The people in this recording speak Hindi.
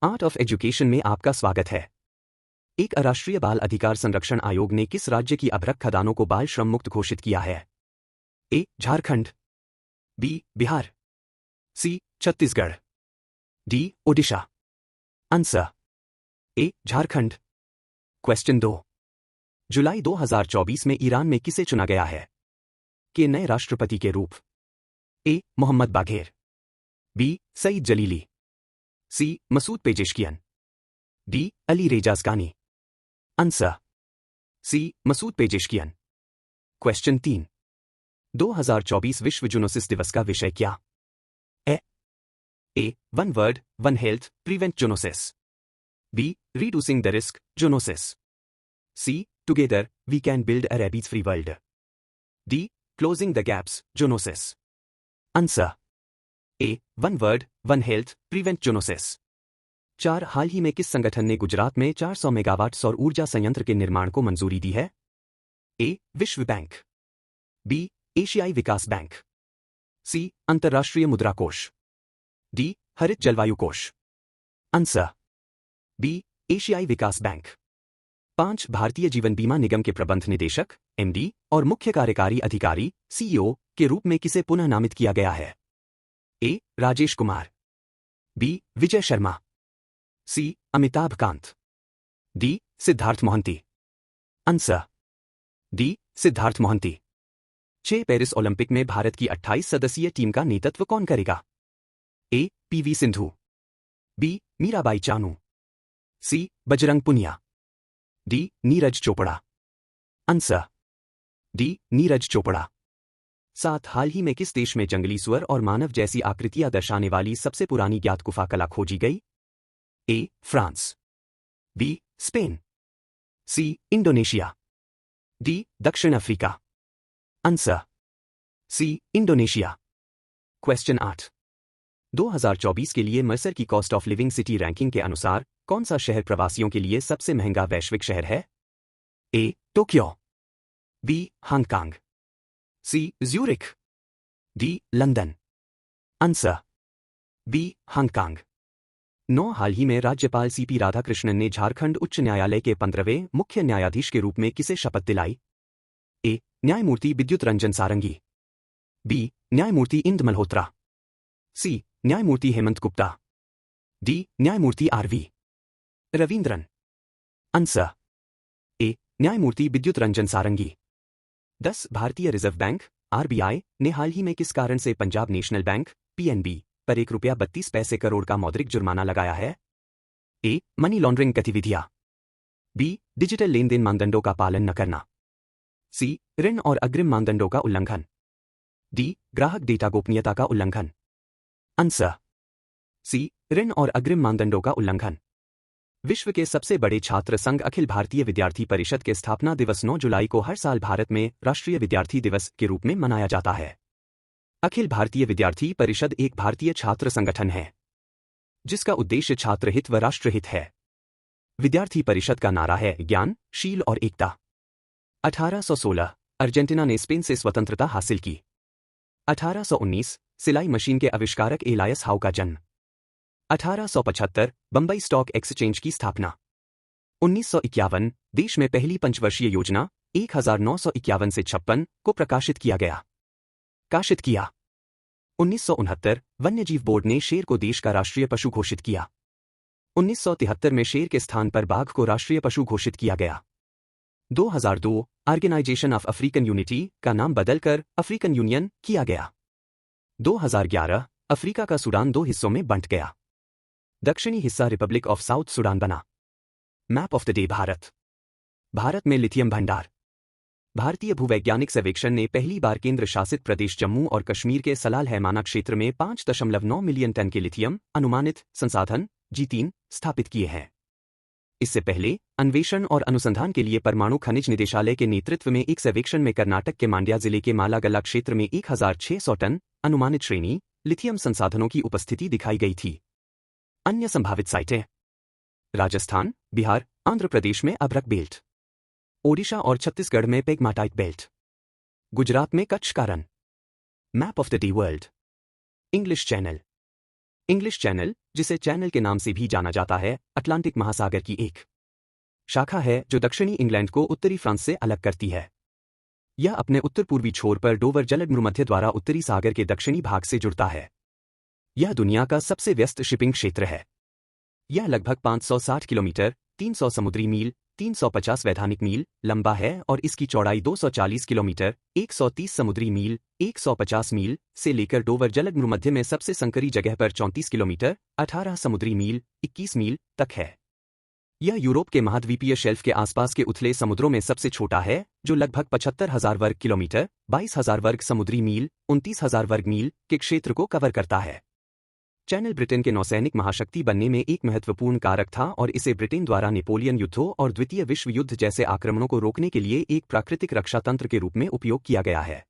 आर्ट ऑफ एजुकेशन में आपका स्वागत है। एक राष्ट्रीय बाल अधिकार संरक्षण आयोग ने किस राज्य की अभ्रक खदानों को बाल श्रम मुक्त घोषित किया है? A. Jharkhand, B. Bihar, C. Chhattisgarh, D. Odisha. Answer A. Jharkhand. Question 2। जुलाई 2024 में ईरान में किसे चुना गया है के नए राष्ट्रपति के रूप? A. Mohammad Bagher, B. Saeed Jalili, C. Masoud Pezeshkian, D. Ali Reza Asgani. Answer C. Masoud Pezeshkian. Question 3। 2024 विश्व जूनोसिस दिवस का विषय क्या? A. One world one health prevent zoonosis, B. Reducing the risk zoonosis, C. Together we can build a rabies free world, D. Closing the gaps zoonosis. Answer A. One world one health prevent zoonosis. 4 हाल ही में किस संगठन ने गुजरात में 400 मेगावाट सौर ऊर्जा संयंत्र के निर्माण को मंजूरी दी है? ए. विश्व बैंक, बी. एशियाई विकास बैंक, सी. अंतर्राष्ट्रीय मुद्रा कोष, डी. हरित जलवायु कोष। Answer B. एशियाई विकास बैंक। 5 भारतीय जीवन बीमा निगम के प्रबंध निदेशक एमडी और मुख्य कार्यकारी अधिकारी सीईओ के रूप में किसे पुनः नामित किया गया है? A. Rajesh Kumar, B. Vijay Sharma, C. Amitabh Kant, D. Siddharth Mohanty. Answer D. Siddharth Mohanty. 6 Paris Olympic में भारत की 28 सदस्यीय टीम का नेतृत्व कौन करेगा? A. PV Sindhu, B. Mirabai Chanu, C. Bajrang Punia, D. Neeraj Chopra. Answer D. Neeraj Chopra. 7 हाल ही में किस देश में जंगली सुअर और मानव जैसी आकृतियां दर्शाने वाली सबसे पुरानी ज्ञात गुफा कला खोजी गई? A. France, B. Spain, C. Indonesia, D. दक्षिण Africa. Answer C. Indonesia. Question 8। 2024 के लिए मर्सर की cost of living city ranking के अनुसार कौन सा शहर प्रवासियों के लिए सबसे महंगा वैश्विक शहर है? A. Tokyo, B. Hong Kong, C. Zurich, D. London. Answer B. Hong Kong. 9 हाल ही में राज्यपाल सीपी राधाकृष्णन ने झारखंड उच्च न्यायालय के 15वें मुख्य न्यायाधीश के रूप में किसे शपथ दिलाई? ए. न्यायमूर्ति विद्युत रंजन सारंगी, बी. न्यायमूर्ति इंद मल्होत्रा, सी. न्यायमूर्ति हेमंत गुप्ता, डी. न्यायमूर्ति आर.वी. रवींद्रन। Answer A. न्यायमूर्ति विद्युत रंजन सारंगी। 10 भारतीय रिजर्व बैंक आरबीआई ने हाल ही में किस कारण से पंजाब नेशनल बैंक पीएनबी पर ₹1.32 करोड़ का मौद्रिक जुर्माना लगाया है? ए. मनी लॉन्ड्रिंग गतिविधियां, बी. डिजिटल लेनदेन मानदंडों का पालन न करना, सी. ऋण और अग्रिम मानदंडों का उल्लंघन, डी. ग्राहक डेटा गोपनीयता का उल्लंघन। Answer C. ऋण और अग्रिम मानदंडों का उल्लंघन। विश्व के सबसे बड़े छात्र संघ अखिल भारतीय विद्यार्थी परिषद के स्थापना दिवस 9 जुलाई को हर साल भारत में राष्ट्रीय विद्यार्थी दिवस के रूप में मनाया जाता है। अखिल भारतीय विद्यार्थी परिषद एक भारतीय छात्र संगठन है जिसका उद्देश्य छात्र हित व राष्ट्र हित है। विद्यार्थी परिषद का नारा है ज्ञान, शील और एकता। 1816 अर्जेंटीना ने स्पेन से स्वतंत्रता हासिल की। 1819 सिलाई मशीन के आविष्कारक एलायस हाउ का जन्म। 1875 बंबई स्टॉक एक्सचेंज की स्थापना। 1951 देश में पहली पंचवर्षीय योजना 1951 से 56 को प्रकाशित किया गया। 1969 वन्यजीव बोर्ड ने शेर को देश का राष्ट्रीय पशु घोषित किया। 1973 में शेर के स्थान पर बाघ को राष्ट्रीय पशु घोषित किया गया। 2002 ऑर्गेनाइजेशन ऑफ अफ्रीकन यूनिटी का नाम बदलकर अफ्रीकन यूनियन किया गया। 2011 अफ्रीका का सूडान 2 हिस्सों में बंट गया। दक्षिणी हिस्सा रिपब्लिक ऑफ साउथ सूडान बना। Map of the day Bharat. Bharat में लिथियम भंडार। भारतीय भूवैज्ञानिक सर्वेक्षण ने पहली बार केंद्र शासित प्रदेश जम्मू और कश्मीर के सलाल हैमाना क्षेत्र में 5.9 मिलियन टन के लिथियम अनुमानित संसाधन G3 स्थापित किए हैं। इससे पहले अन्वेषण और अनुसंधान के लिए परमाणु खनिज निदेशालय के नेतृत्व में एक सर्वेक्षण में कर्नाटक के मांड्या जिले के मालागल्ला क्षेत्र में 1600 टन अनुमानित श्रेणी लिथियम संसाधनों की उपस्थिति दिखाई गई थी। अन्य संभावित साइटें राजस्थान, बिहार, आंध्र प्रदेश में अभ्रक बेल्ट, ओडिशा और छत्तीसगढ़ में पेगमाटाइट बेल्ट, गुजरात में कच्छ का रण। Map of the day world. English channel. English channel, जिसे चैनल के नाम से भी जाना जाता है, अटलांटिक महासागर की एक शाखा है जो दक्षिणी इंग्लैंड को उत्तरी फ्रांस से अलग करती है। यह अपने उत्तर पूर्वी छोर पर डोवर जलमध्य द्वारा उत्तरी सागर के दक्षिणी भाग से जुड़ता है। यह दुनिया का सबसे व्यस्त शिपिंग क्षेत्र है। यह लगभग 560 किलोमीटर, 300 समुद्री मील, 350 वैधानिक मील लंबा है और इसकी चौड़ाई 240 किलोमीटर, 130 समुद्री मील, 150 मील से लेकर डोवर जलमध्य में सबसे संकरी जगह पर 34 किलोमीटर, 18 समुद्री मील, 21 मील तक है। यह यूरोप के महाद्वीपीय शेल्फ के आसपास के उथले समुद्रों में सबसे छोटा है, जो लगभग 75,000 वर्ग किलोमीटर, 22,000 वर्ग समुद्री मील, 29,000 वर्ग मील के क्षेत्र को कवर करता है। चैनल ब्रिटेन के नौसैनिक महाशक्ति बनने में एक महत्वपूर्ण कारक था और इसे ब्रिटेन द्वारा नेपोलियन युद्धों और द्वितीय विश्व युद्ध जैसे आक्रमणों को रोकने के लिए एक प्राकृतिक रक्षा तंत्र के रूप में उपयोग किया गया है।